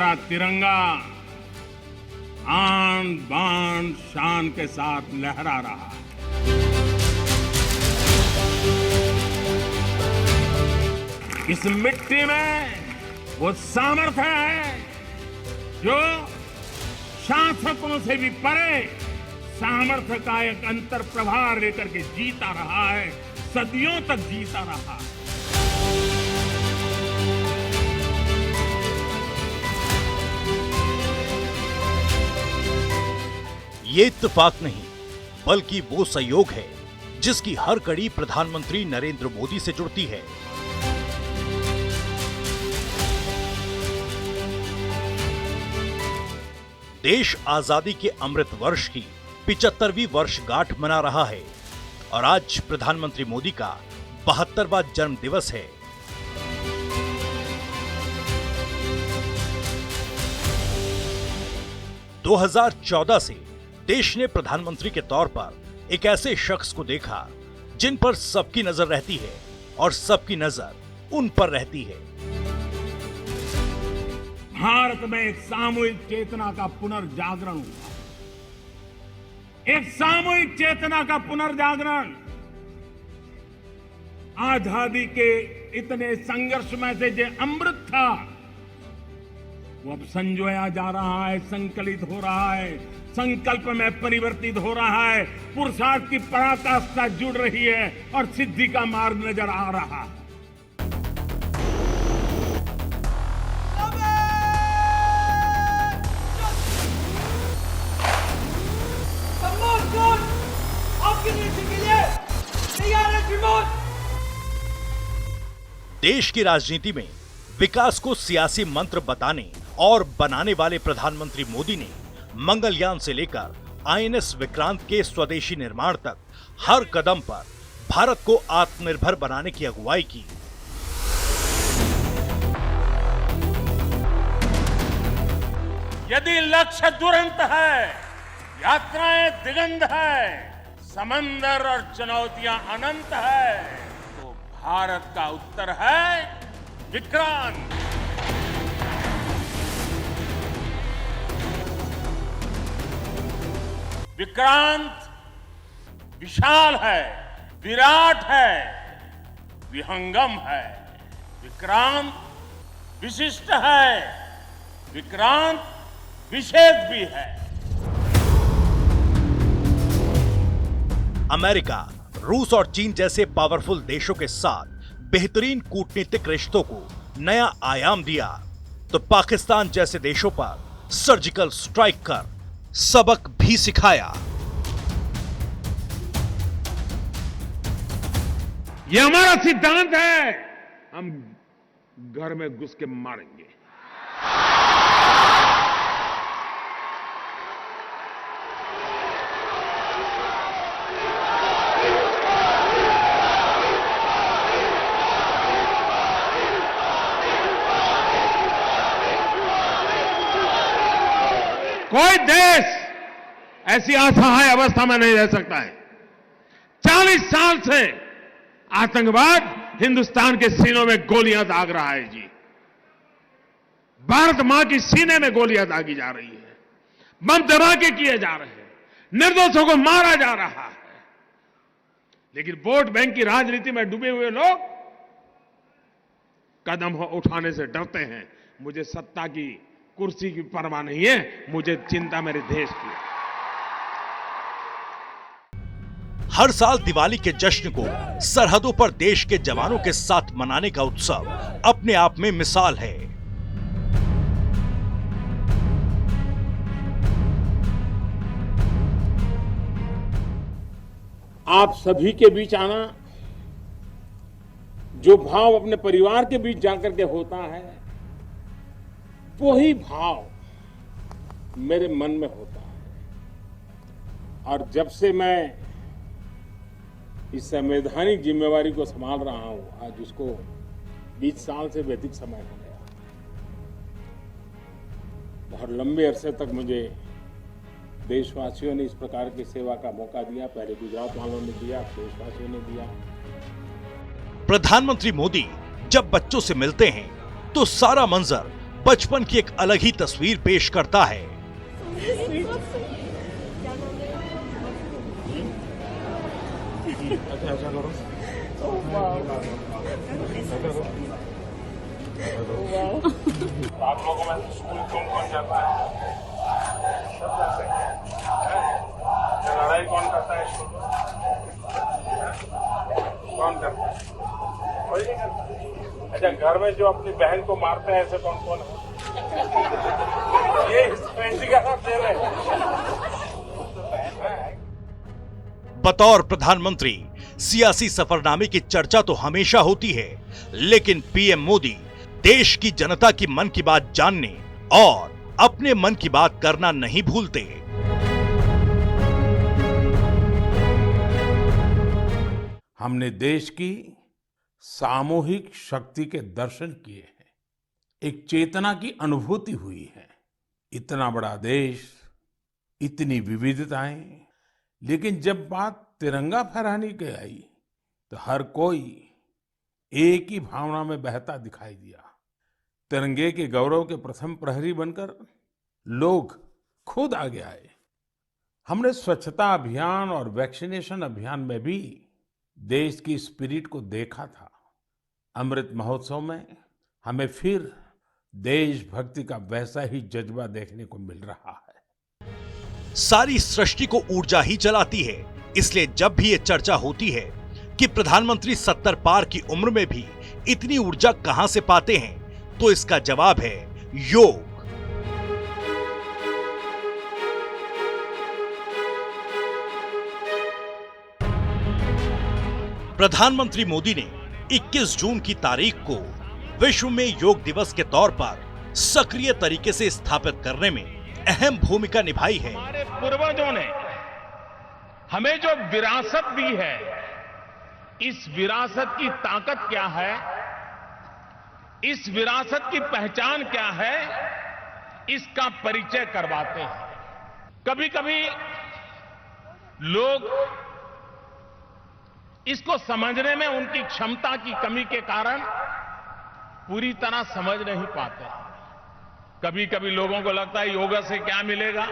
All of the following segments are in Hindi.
हमारा तिरंगा आन बान शान के साथ लहरा रहा है। इस मिट्टी में वो सामर्थ्य है जो शासकों से भी परे सामर्थ्य का एक अंतर प्रभाव लेकर के जीता रहा है, सदियों तक जीता रहा है। ये इत्तेफाक नहीं बल्कि वो संयोग है जिसकी हर कड़ी प्रधानमंत्री नरेंद्र मोदी से जुड़ती है। देश आजादी के अमृत वर्ष की 75वीं वर्षगांठ मना रहा है और आज प्रधानमंत्री मोदी का 72वां जन्म दिवस है। – 2014 से देश ने प्रधानमंत्री के तौर पर एक ऐसे शख्स को देखा जिन पर सबकी नजर रहती है और सबकी नजर उन पर रहती है। भारत में एक सामूहिक चेतना का पुनर्जागरण हुआ, एक सामूहिक चेतना का पुनर्जागरण। आजादी के इतने संघर्ष में से जो अमृत था वो अब संजोया जा रहा है, संकलित हो रहा है, संकल्प में परिवर्तित हो रहा है, पुरुषार्थ की पराकाष्ठा जुड़ रही है और सिद्धि का मार्ग नजर आ रहा है। देश की राजनीति में विकास को सियासी मंत्र बताने और बनाने वाले प्रधानमंत्री मोदी ने मंगलयान से लेकर आईएनएस विक्रांत के स्वदेशी निर्माण तक हर कदम पर भारत को आत्मनिर्भर बनाने की अगुवाई की। यदि लक्ष्य दुरंत है, यात्राएं दिगंत है, समंदर और चुनौतियां अनंत है, तो भारत का उत्तर है विक्रांत। विक्रांत विशाल है, विराट है, विहंगम है। विक्रांत विशिष्ट है, विक्रांत विशेष भी है। अमेरिका, रूस और चीन जैसे पावरफुल देशों के साथ बेहतरीन कूटनीतिक रिश्तों को नया आयाम दिया तो पाकिस्तान जैसे देशों पर सर्जिकल स्ट्राइक कर सबक भी सिखाया। ये हमारा सिद्धांत है, हम घर में घुस के मारेंगे। कोई देश ऐसी असहाय अवस्था में नहीं रह सकता है। 40 साल से आतंकवाद हिंदुस्तान के सीनों में गोलियां दाग रहा है जी। भारत मां की सीने में गोलियां दागी जा रही है, बम धमाके किए जा रहे हैं, निर्दोषों को मारा जा रहा है। लेकिन वोट बैंक की राजनीति में डूबे हुए लोग कदम उठाने से डरते हैं। मुझे सत्ता की कुर्सी की परवाह नहीं है, मुझे चिंता मेरे देश की। हर साल दिवाली के जश्न को सरहदों पर देश के जवानों के साथ मनाने का उत्सव अपने आप में मिसाल है। आप सभी के बीच आना, जो भाव अपने परिवार के बीच जाकर के होता है, वही भाव मेरे मन में होता है। और जब से मैं इस संवैधानिक जिम्मेवारी को संभाल रहा हूं, आज उसको 20 साल से भी अधिक समय हो गया। बहुत लंबे अरसे तक मुझे देशवासियों ने इस प्रकार की सेवा का मौका दिया। पहले गुजरात वालों ने दिया, देशवासियों ने दिया। प्रधानमंत्री मोदी जब बच्चों से मिलते हैं तो सारा मंजर बचपन की एक अलग ही तस्वीर पेश करता है। आप लोगों में स्कूल कौन जाता है? सब जाते हैं। लड़ाई कौन करता है स्कूल में? कौन करता है? कोई नहीं करता। अच्छा, घर में जो अपनी बहन को मारते हैं ऐसे कौन कौन है? ये पैंती का सब दे रहे हैं। बतौर प्रधानमंत्री सियासी सफरनामे की चर्चा तो हमेशा होती है, लेकिन पीएम मोदी देश की जनता की मन की बात जानने और अपने मन की बात करना नहीं भूलते। हमने देश की सामूहिक शक्ति के दर्शन किए हैं, एक चेतना की अनुभूति हुई है। इतना बड़ा देश, इतनी विविधताएं, लेकिन जब बात तिरंगा फहराने की आई तो हर कोई एक ही भावना में बहता दिखाई दिया। तिरंगे के गौरव के प्रथम प्रहरी बनकर लोग खुद आगे आए। हमने स्वच्छता अभियान और वैक्सीनेशन अभियान में भी देश की स्पिरिट को देखा था। अमृत महोत्सव में हमें फिर देशभक्ति का वैसा ही जज्बा देखने को मिल रहा है। सारी सृष्टि को ऊर्जा ही चलाती है, इसलिए जब भी ये चर्चा होती है कि प्रधानमंत्री 70 पार की उम्र में भी इतनी ऊर्जा कहां से पाते हैं, तो इसका जवाब है योग। प्रधानमंत्री मोदी ने 21 जून की तारीख को विश्व में योग दिवस के तौर पर सक्रिय तरीके से स्थापित करने में अहम भूमिका निभाई है। हमारे पूर्वजों ने हमें जो विरासत दी है, इस विरासत की ताकत क्या है, इस विरासत की पहचान क्या है, इसका परिचय करवाते हैं। कभी कभी लोग इसको समझने में उनकी क्षमता की कमी के कारण पूरी तरह समझ नहीं पाते। कभी कभी लोगों को लगता है योगा से क्या मिलेगा।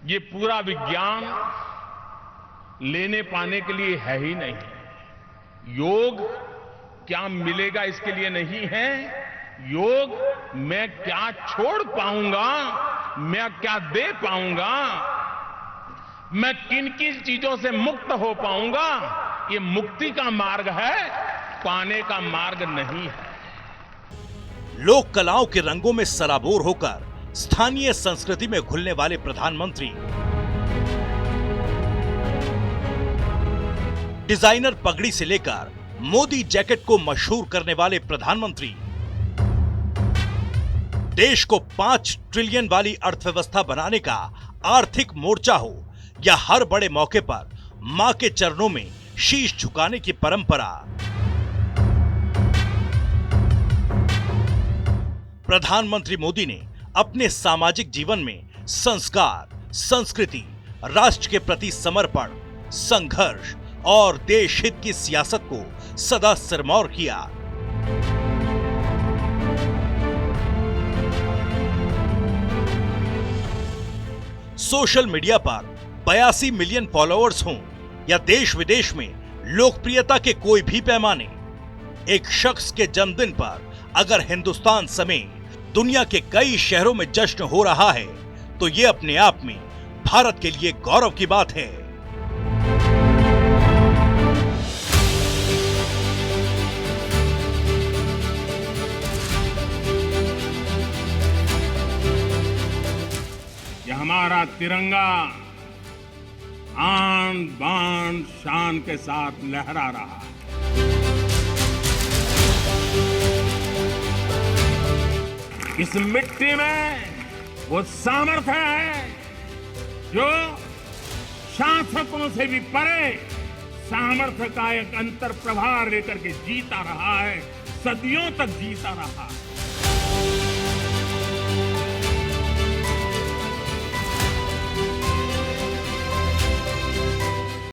ये पूरा विज्ञान लेने पाने के लिए है ही नहीं। योग क्या मिलेगा इसके लिए नहीं है। योग मैं क्या छोड़ पाऊंगा, मैं क्या दे पाऊंगा, मैं किन किन चीजों से मुक्त हो पाऊंगा, ये मुक्ति का मार्ग है, पाने का मार्ग नहीं है। लोक कलाओं के रंगों में सराबोर होकर स्थानीय संस्कृति में घुलने वाले प्रधानमंत्री, डिजाइनर पगड़ी से लेकर मोदी जैकेट को मशहूर करने वाले प्रधानमंत्री, देश को 5 ट्रिलियन वाली अर्थव्यवस्था बनाने का आर्थिक मोर्चा हो या हर बड़े मौके पर मां के चरणों में शीश झुकाने की परंपरा, प्रधानमंत्री मोदी ने अपने सामाजिक जीवन में संस्कार, संस्कृति, राष्ट्र के प्रति समर्पण, संघर्ष और देश हित की सियासत को सदा सिरमौर किया। सोशल मीडिया पर 82 मिलियन फॉलोअर्स हों या देश विदेश में लोकप्रियता के कोई भी पैमाने, एक शख्स के जन्मदिन पर अगर हिंदुस्तान समेत दुनिया के कई शहरों में जश्न हो रहा है, तो ये अपने आप में भारत के लिए गौरव की बात है। ये हमारा तिरंगा आन बान शान के साथ लहरा रहा है। इस मिट्टी में वो सामर्थ्य है जो शासकों से भी परे सामर्थ्य का एक अंतर प्रभाव लेकर के जीता रहा है, सदियों तक जीता रहा है।